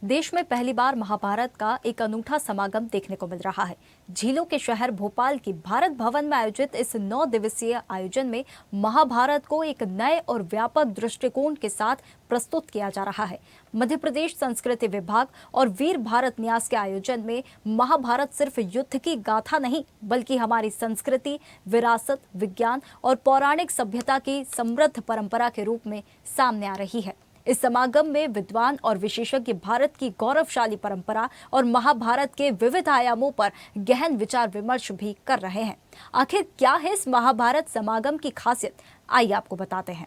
देश में पहली बार महाभारत का एक अनूठा समागम देखने को मिल रहा है। झीलों के शहर भोपाल की भारत भवन में आयोजित इस 9 दिवसीय आयोजन में महाभारत को एक नए और व्यापक दृष्टिकोण के साथ प्रस्तुत किया जा रहा है। मध्य प्रदेश संस्कृति विभाग और वीर भारत न्यास के आयोजन में महाभारत सिर्फ युद्ध की गाथा नहीं, बल्कि हमारी संस्कृति, विरासत, विज्ञान और पौराणिक सभ्यता की समृद्ध परंपरा के रूप में सामने आ रही है। इस समागम में विद्वान और विशेषज्ञ भारत की गौरवशाली परंपरा और महाभारत के विविध आयामों पर गहन विचार विमर्श भी कर रहे हैं। आखिर क्या है इस महाभारत समागम की खासियत, आइए आपको बताते हैं।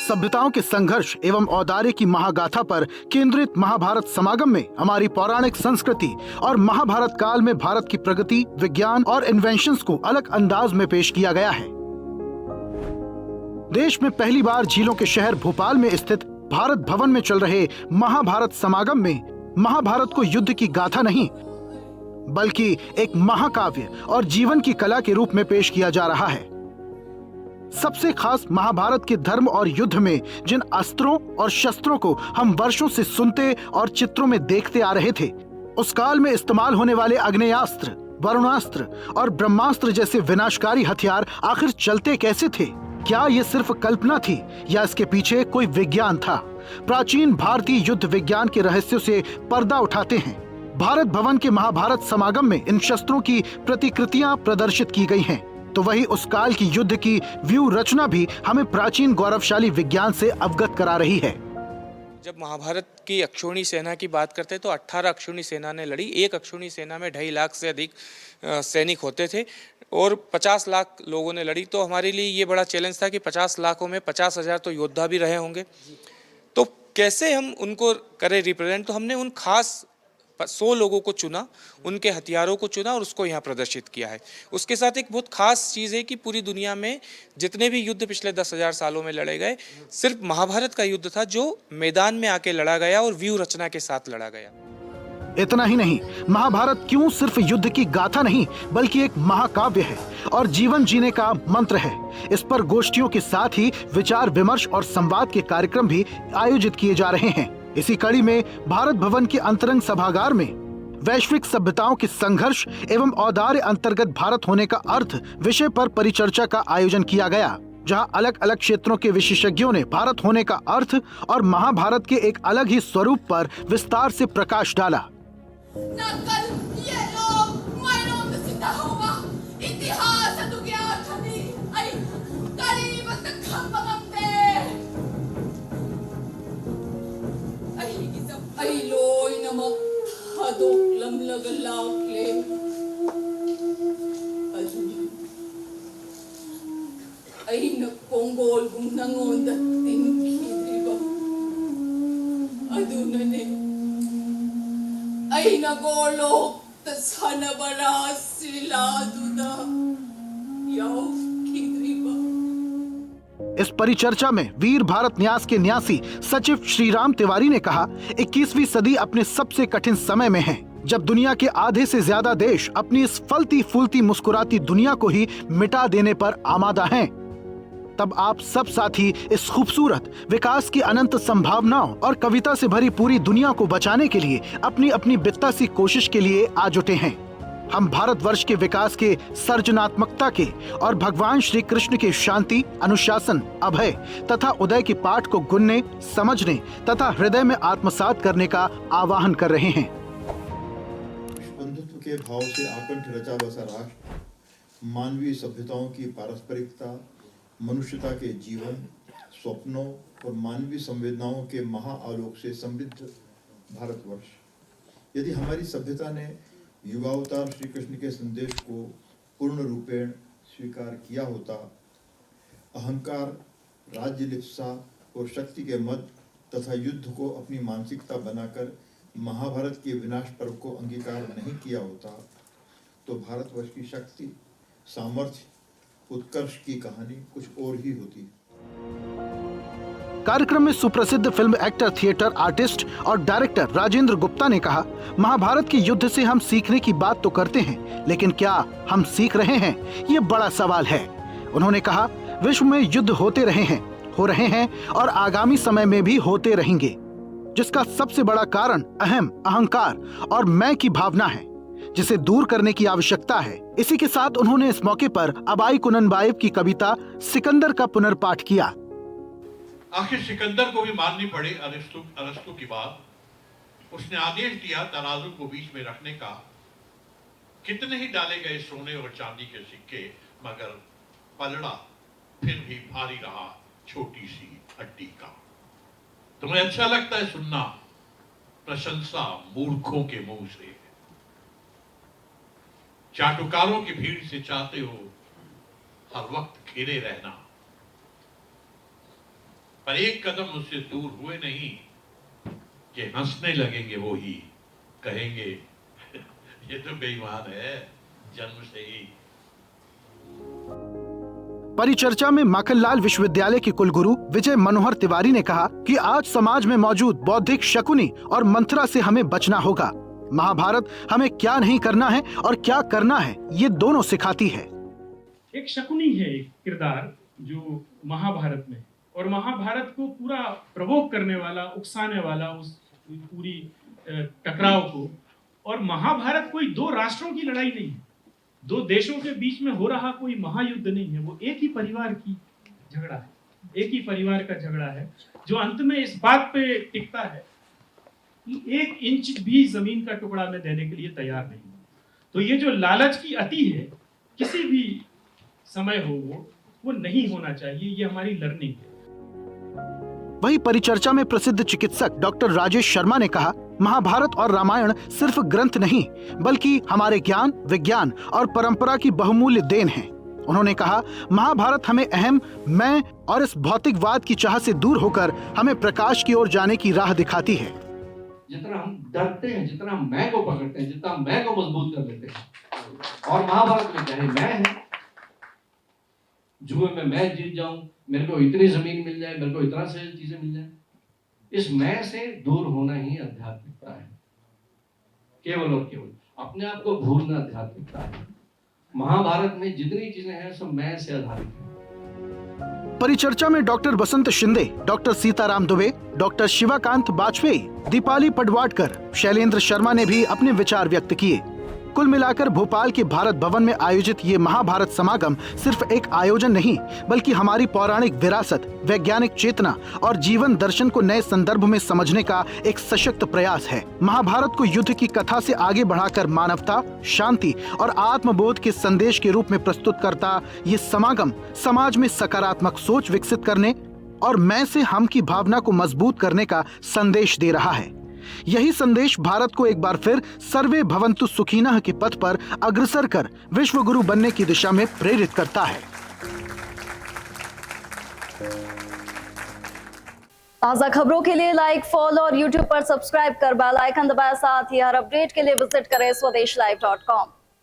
सभ्यताओं के संघर्ष एवं औदार्य की महागाथा पर केंद्रित महाभारत समागम में हमारी पौराणिक संस्कृति और महाभारत काल में भारत की प्रगति, विज्ञान और इन्वेंशंस को अलग अंदाज में पेश किया गया है। देश में पहली बार झीलों के शहर भोपाल में स्थित भारत भवन में चल रहे महाभारत समागम में महाभारत को युद्ध की गाथा नहीं, बल्कि एक महाकाव्य और जीवन की कला के रूप में पेश किया जा रहा है। सबसे खास महाभारत के धर्म और युद्ध में जिन अस्त्रों और शस्त्रों को हम वर्षों से सुनते और चित्रों में देखते आ रहे थे, उस काल में इस्तेमाल होने वाले आग्नेयास्त्र, वरुणास्त्र और ब्रह्मास्त्र जैसे विनाशकारी हथियार आखिर चलते कैसे थे? क्या ये सिर्फ कल्पना थी या इसके पीछे कोई विज्ञान था? प्राचीन भारतीय युद्ध विज्ञान के रहस्यों से पर्दा उठाते हैं। भारत भवन के महाभारत समागम में इन शस्त्रों की प्रतिकृतियां प्रदर्शित की गई हैं। तो वही उस काल की युद्ध की व्यू रचना भी हमें प्राचीन गौरवशाली विज्ञान से अवगत करा रही है। जब महाभारत की अक्षौणी सेना की बात करते हैं तो 18 अक्षौणी सेना ने लड़ी। एक अक्षौणी सेना में 2.5 लाख से अधिक सैनिक होते थे और 50 लाख लोगों ने लड़ी। तो हमारे लिए ये बड़ा चैलेंज था कि 50 लाखों में 50,000 तो योद्धा भी रहे होंगे, तो कैसे हम उनको करें रिप्रेजेंट। तो हमने उन खास 100 लोगों को चुना, उनके हथियारों को चुना और उसको यहाँ प्रदर्शित किया है। उसके साथ एक बहुत खास चीज़ है कि पूरी दुनिया में जितने भी युद्ध पिछले 10,000 सालों में लड़े गए, सिर्फ महाभारत का युद्ध था जो मैदान में आके लड़ा गया और व्यू रचना के साथ लड़ा गया। इतना ही नहीं, महाभारत क्यों सिर्फ युद्ध की गाथा नहीं, बल्कि एक महाकाव्य है और जीवन जीने का मंत्र है। इस पर गोष्ठियों के साथ ही विचार विमर्श और संवाद के कार्यक्रम भी आयोजित किए जा रहे हैं। इसी कड़ी में भारत भवन के अंतरंग सभागार में वैश्विक सभ्यताओं के संघर्ष एवं औदार्य अंतर्गत भारत होने का अर्थ विषय पर परिचर्चा का आयोजन किया गया, जहां अलग अलग क्षेत्रों के विशेषज्ञों ने भारत होने का अर्थ और महाभारत के एक अलग ही स्वरूप पर विस्तार से प्रकाश डाला। Ay nagponggol kung nangon dating kidriba. Aduna ne. Ay nagolok tas hanabara sila duda. Yaw kidriba. इस परिचर्चा में वीर भारत न्यास के न्यासी सचिव श्रीराम तिवारी ने कहा, 21वीं सदी अपने सबसे कठिन समय में है, जब दुनिया के आधे से ज्यादा देश अपनी इस फलती फूलती मुस्कुराती दुनिया को ही मिटा देने पर आमादा हैं। तब आप सब साथी इस खूबसूरत विकास की अनंत संभावनाओं और कविता से भरी पूरी दुनिया को बचाने के लिए अपनी अपनी बित्ता सी कोशिश के लिए आ जुटे हैं। हम भारतवर्ष के विकास के सर्जनात्मकता के और भगवान श्री कृष्ण के शांति, अनुशासन, अभय तथा उदय के पाठ को गुनने, समझने तथा हृदय में आत्मसात करने का आह्वान कर रहे हैं। बंधुत्व के भाव से आकंठ रचा बसा राष्ट्र, मानवीय सभ्यताओं की पारस्परिकता, मनुष्यता के जीवन, स्वप्नों और मानवीय संवेदनाओं के महाआलोक से समृद्ध भारतवर्ष। यदि हमारी सभ्यता ने युगावतार श्री कृष्ण के संदेश को पूर्ण रूपेण स्वीकार किया होता, अहंकार, राज्य लिप्सा और शक्ति के मद तथा युद्ध को अपनी मानसिकता बनाकर महाभारत के विनाश पर्व को अंगीकार नहीं किया होता, तो भारतवर्ष की शक्ति, सामर्थ्य, उत्कर्ष की कहानी कुछ और ही होती। कार्यक्रम में सुप्रसिद्ध फिल्म एक्टर, थिएटर आर्टिस्ट और डायरेक्टर राजेंद्र गुप्ता ने कहा, महाभारत के युद्ध से हम सीखने की बात तो करते हैं, लेकिन क्या हम सीख रहे हैं, ये बड़ा सवाल है। उन्होंने कहा, विश्व में युद्ध होते रहे हैं, हो रहे हैं और आगामी समय में भी होते रहेंगे, जिसका सबसे बड़ा कारण अहम, अहंकार और मैं की भावना है, जिसे दूर करने की आवश्यकता है। इसी के साथ उन्होंने इस मौके पर अबाई कुननबाएव की कविता सिकंदर का पुनर्पाठ किया। आखिर सिकंदर को भी माननी पड़े अरस्तु की बात। उसने आदेश दिया तराजू को बीच में रखने का। कितने ही डाले गए सोने और चांदी के सिक्के, मगर पलड़ा फिर भी भारी रहा छोटी सी हड्डी का। तुम्हें अच्छा लगता है सुनना प्रशंसा मूर्खों के मुंह से, चाटुकारों की भीड़ से चाहते हो हर वक्त घिरे रहना, पर एक कदम उससे दूर हुए नहीं कि हंसने लगेंगे वो ही, कहेंगे ये तो बेईमान है जन्म से ही। परिचर्चा में माखनलाल विश्वविद्यालय के कुलगुरु विजय मनोहर तिवारी ने कहा कि आज समाज में मौजूद बौद्धिक शकुनी और मंत्रा से हमें बचना होगा। महाभारत हमें क्या नहीं करना है और क्या करना है, ये दोनों सिखाती है। एक शकुनी है एक किरदार जो महाभारत में, और महाभारत को पूरा प्रवोक करने वाला, उकसाने वाला उस पूरी टकराव को। और महाभारत कोई दो राष्ट्रों की लड़ाई नहीं है, दो देशों के बीच में हो रहा कोई महायुद्ध नहीं है, वो एक ही परिवार की झगड़ा है, एक ही परिवार का झगड़ा है, जो अंत में इस बात पे टिकता है कि 1 इंच भी जमीन का टुकड़ा में देने के लिए तैयार नहीं। तो ये जो लालच की अति है, किसी भी समय हो वो नहीं होना चाहिए, ये हमारी लर्निंग है। वहीं परिचर्चा में प्रसिद्ध चिकित्सक डॉक्टर राजेश शर्मा ने कहा, महाभारत और रामायण सिर्फ ग्रंथ नहीं, बल्कि हमारे ज्ञान, विज्ञान और परंपरा की बहुमूल्य देन है। उन्होंने कहा, महाभारत हमें अहम, मैं और इस भौतिकवाद की चाह से दूर होकर हमें प्रकाश की ओर जाने की राह दिखाती है। जितना हम डरते हैं, जितना मैं को पकड़ते हैं, जितना मैं को मजबूत कर लेते हैं, और महाभारत में क्या है, मैं है, जुए में मैं जीत जाऊं, मेरे को इतनी जमीन मिल जाए, मेरे को इतना से चीजें मिल जाए, इस मैं से दूर होना ही आध्यात्मिकता है। केवल और केवल अपने आप को भूलना आध्यात्मिकता है। महाभारत में जितनी चीजें हैं सब मैं से आधारित है। परिचर्चा में डॉक्टर बसंत शिंदे, डॉक्टर सीताराम दुबे, डॉक्टर शिवाकांत बाजपेयी, दीपाली पडवाडकर, शैलेंद्र शर्मा ने भी अपने विचार व्यक्त किए। कुल मिलाकर भोपाल के भारत भवन में आयोजित ये महाभारत समागम सिर्फ एक आयोजन नहीं, बल्कि हमारी पौराणिक विरासत, वैज्ञानिक चेतना और जीवन दर्शन को नए संदर्भ में समझने का एक सशक्त प्रयास है। महाभारत को युद्ध की कथा से आगे बढ़ाकर मानवता, शांति और आत्मबोध के संदेश के रूप में प्रस्तुत करता ये समागम समाज में सकारात्मक सोच विकसित करने और मैं से हम की भावना को मजबूत करने का संदेश दे रहा है। यही संदेश भारत को एक बार फिर सर्वे भवन्तु सुखिनः के पथ पर अग्रसर कर विश्व गुरु बनने की दिशा में प्रेरित करता है। ताज़ा खबरों के लिए लाइक, फॉलो और यूट्यूब पर सब्सक्राइब कर बेल आइकन दबाएं। साथ ही हर अपडेट के लिए विजिट करें swedeshlive.com।